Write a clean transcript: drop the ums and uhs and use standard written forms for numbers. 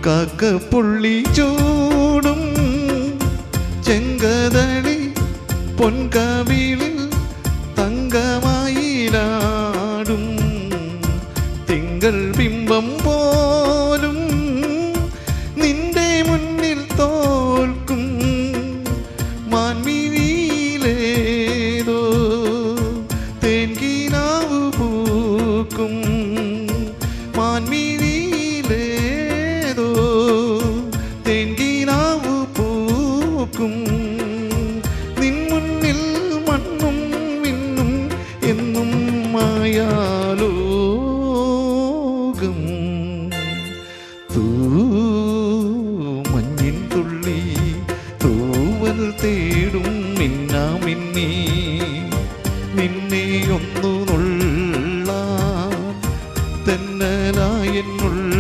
കാക്കപ്പുള്ളി ചൂടും ചെങ്കതളി പൊൻകവിളിൽ തങ്കമായിലാടും തിങ്കൾ ബിംബം പോലും നിന്റെ മുന്നിൽ തോൽക്കും മാൻമിഴിയിലേതോ തേൻകിനാവ് പൂക്കും മാൻമിഴിയിലേതോ തേൻകിനാവ് പൂക്കും നിൻ മുന്നിൽ മണ്ണും മിന്നും എന്നും മായാലോകം മഞ്ഞിൻ തുള്ളി തൂവൽ തേടും മിന്നാമിന്നി നിന്നെ ഒന്നു നുള്ളാൻ തെന്നലായെന്നുള്ള